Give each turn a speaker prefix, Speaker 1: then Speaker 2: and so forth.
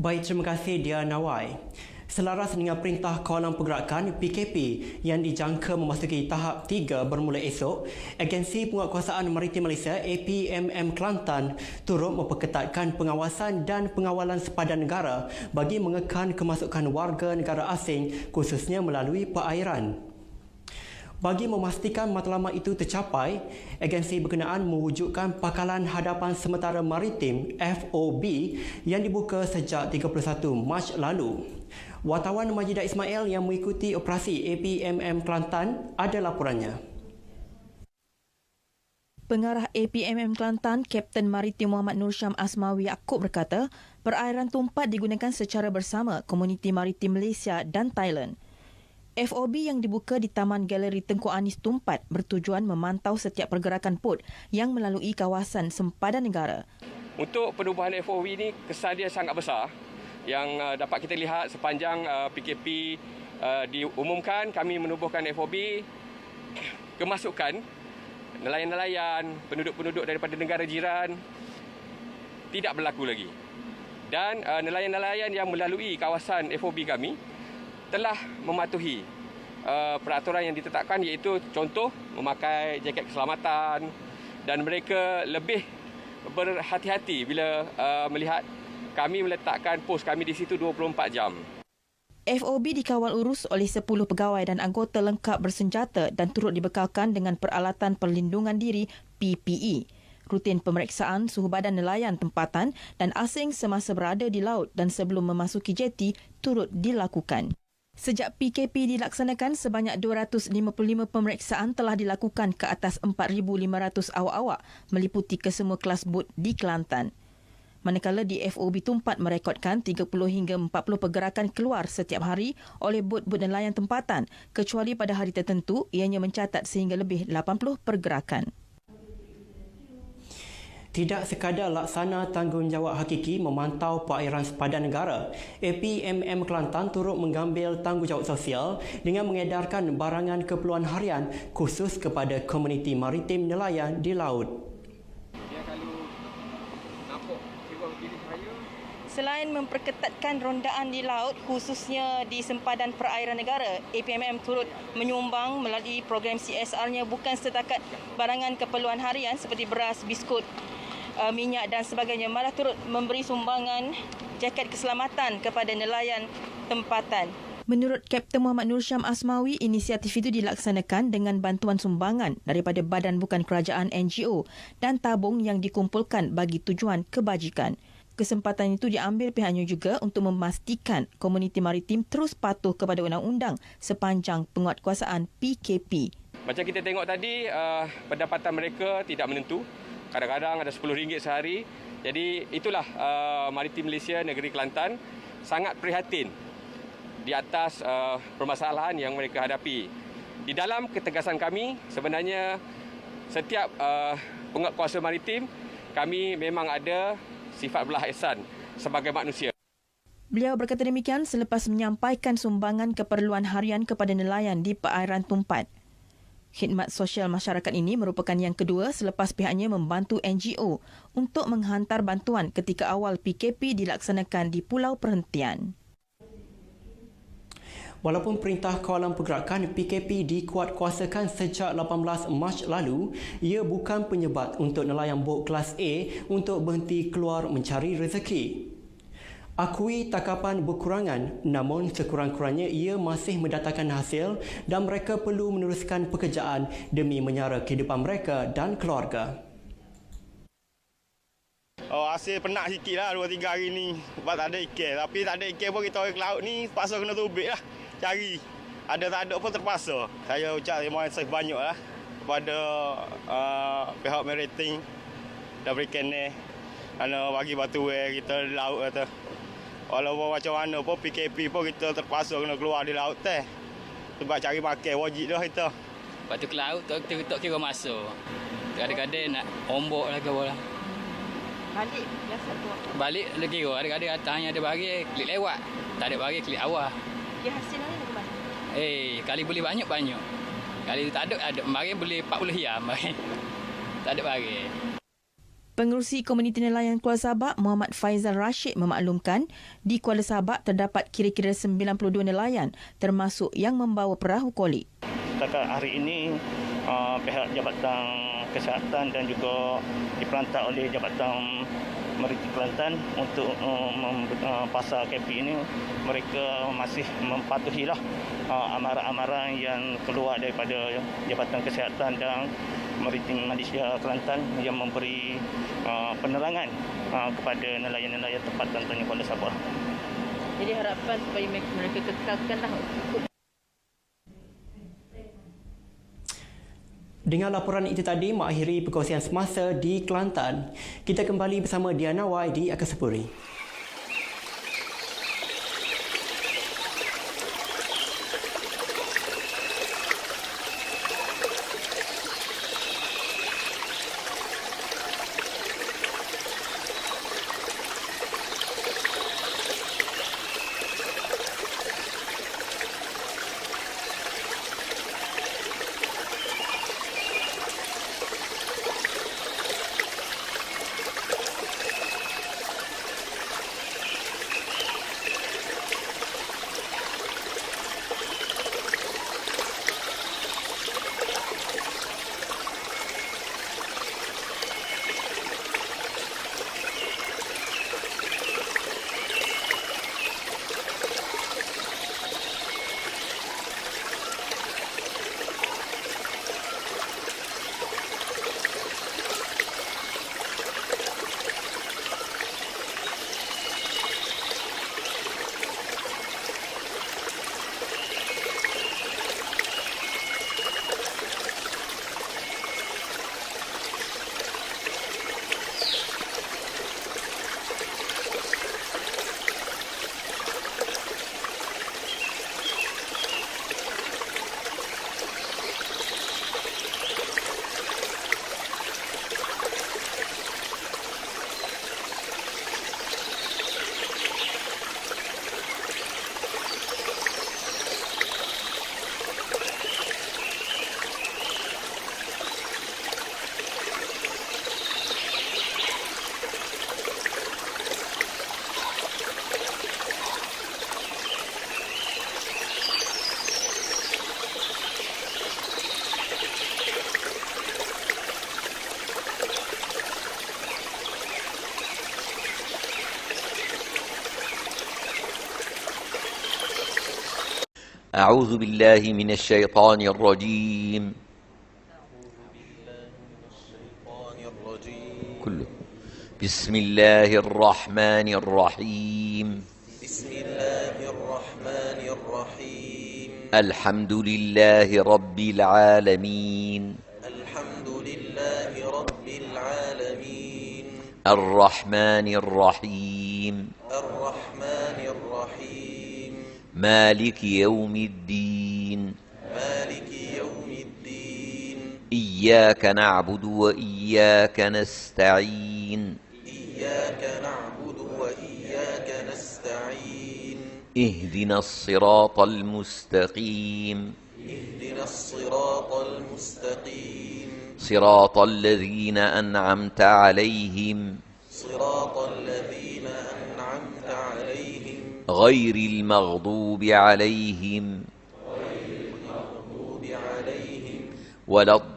Speaker 1: Baik, terima kasih Dia Nawai. Selaras dengan Perintah Kawalan Pergerakan PKP yang dijangka memasuki tahap 3 bermula esok, Agensi Penguatkuasaan Maritim Malaysia APMM Kelantan turut memperketatkan pengawasan dan pengawalan sepadan negara bagi mengekan kemasukan warga negara asing khususnya melalui perairan. Bagi memastikan matlamat itu tercapai, agensi berkenaan mewujudkan Pakalan Hadapan Sementara Maritim FOB yang dibuka sejak 31 Mac lalu. Wartawan Majidah Ismail yang mengikuti operasi APMM Kelantan ada laporannya.
Speaker 2: Pengarah APMM Kelantan, Kapten Maritim Muhammad Nur Syam Asmawi Yaakob berkata, perairan Tumpat digunakan secara bersama Komuniti Maritim Malaysia dan Thailand. FOB yang dibuka di Taman Galeri Tengku Anis Tumpat bertujuan memantau setiap pergerakan bot yang melalui kawasan sempadan negara.
Speaker 3: Untuk penubuhan FOB ini kesan dia sangat besar yang dapat kita lihat sepanjang PKP diumumkan. Kami menubuhkan FOB, kemasukan nelayan-nelayan, penduduk-penduduk daripada negara jiran tidak berlaku lagi. Dan nelayan-nelayan yang melalui kawasan FOB kami telah mematuhi peraturan yang ditetapkan, iaitu contoh memakai jaket keselamatan, dan mereka lebih berhati-hati bila melihat kami meletakkan pos kami di situ 24 jam.
Speaker 2: FOB dikawal urus oleh 10 pegawai dan anggota lengkap bersenjata dan turut dibekalkan dengan peralatan perlindungan diri PPE. Rutin pemeriksaan suhu badan nelayan tempatan dan asing semasa berada di laut dan sebelum memasuki jeti turut dilakukan. Sejak PKP dilaksanakan, sebanyak 255 pemeriksaan telah dilakukan ke atas 4,500 awak-awak meliputi kesemua kelas bot di Kelantan. Manakala di FOB Tumpat merekodkan 30 hingga 40 pergerakan keluar setiap hari oleh bot-bot nelayan tempatan, kecuali pada hari tertentu ianya mencatat sehingga lebih 80 pergerakan.
Speaker 1: Tidak sekadar laksana tanggungjawab hakiki memantau perairan sepadan negara, APMM Kelantan turut mengambil tanggungjawab sosial dengan mengedarkan barangan keperluan harian khusus kepada komuniti maritim nelayan di laut.
Speaker 2: Selain memperketatkan rondaan di laut khususnya di sempadan perairan negara, APMM turut menyumbang melalui program CSR-nya bukan setakat barangan keperluan harian seperti beras, biskut, minyak dan sebagainya, malah turut memberi sumbangan jaket keselamatan kepada nelayan tempatan. Menurut Kapten Muhammad Nur Syam Asmawi, inisiatif itu dilaksanakan dengan bantuan sumbangan daripada badan bukan kerajaan NGO dan tabung yang dikumpulkan bagi tujuan kebajikan. Kesempatan itu diambil pihaknya juga untuk memastikan komuniti maritim terus patuh kepada undang-undang sepanjang penguatkuasaan PKP.
Speaker 3: Macam kita tengok tadi, pendapatan mereka tidak menentu. Kadang-kadang ada RM10 sehari. Jadi itulah Maritim Malaysia Negeri Kelantan sangat prihatin di atas permasalahan yang mereka hadapi. Di dalam ketegasan kami, sebenarnya setiap penguatkuasa maritim, kami memang ada sifat belah ihsan sebagai manusia.
Speaker 2: Beliau berkata demikian selepas menyampaikan sumbangan keperluan harian kepada nelayan di perairan Tumpat. Khidmat sosial masyarakat ini merupakan yang kedua selepas pihaknya membantu NGO untuk menghantar bantuan ketika awal PKP dilaksanakan di Pulau Perhentian.
Speaker 1: Walaupun Perintah Kawalan Pergerakan PKP dikuatkuasakan sejak 18 Mac lalu, ia bukan penyebab untuk nelayan bot kelas A untuk berhenti keluar mencari rezeki. Akui takapan berkurangan, namun sekurang-kurangnya ia masih mendatangkan hasil dan mereka perlu meneruskan pekerjaan demi menyara kehidupan mereka dan keluarga.
Speaker 4: Hasil penat sikit lah 2-3 hari ni sebab tak ada ikan. Tapi tak ada ikan pun kita orang ke laut ni terpaksa kena tubik lah, cari. Ada tak ada pun terpaksa. Saya ucap terima kasih banyak lah kepada pihak maritim dan perikanan kerana bagi batu kita di laut kata. Walaupun macam mana pun PKP pun kita terpaksa kena keluar di laut teh. Sebab cari makan wajib dah kita.
Speaker 5: Lepas tu ke laut tak kira masuk. Kadang-kadang nak ombok lah ke apa lah.
Speaker 2: Balik biasa tu.
Speaker 5: Balik lagi kira. Kadang-kadang datangnya ada bagi klik lewat. Tak ada bagi klik awal.
Speaker 2: Dia hasil ni ke mana?
Speaker 5: Kali boleh banyak-banyak. Kali tak ada. Mari boleh 40 hiam. Tak ada bagi.
Speaker 6: Pengerusi Komuniti Nelayan Kuala Sabak, Muhammad Faizal Rashid memaklumkan di Kuala Sabak terdapat kira-kira 92 nelayan termasuk yang membawa perahu koli.
Speaker 7: Setakat hari ini, pihak Jabatan Kesihatan dan juga dipelantar oleh Jabatan Maritim Kelantan untuk pasar KP ini, mereka masih mematuhilah amaran-amaran yang keluar daripada Jabatan Kesihatan dan Maritim Malaysia Kelantan yang memberi penerangan kepada nelayan-nelayan tempat contohnya Kuala Sabak.
Speaker 2: Jadi harapan supaya mereka kekalkanlah.
Speaker 1: Dengan laporan itu tadi mengakhiri perkongsian semasa di Kelantan. Kita kembali bersama Diana Y di Akasapuri.
Speaker 8: أعوذ بالله من الشيطان الرجيم كله بسم الله الرحمن الرحيم الحمد لله رب العالمين الرحمن الرحيم مالك يوم الدين إياك نعبد وإياك نستعين اهدنا الصراط المستقيم صراط الذين أنعمت عليهم غير المغضوب عليهم ولا الضالين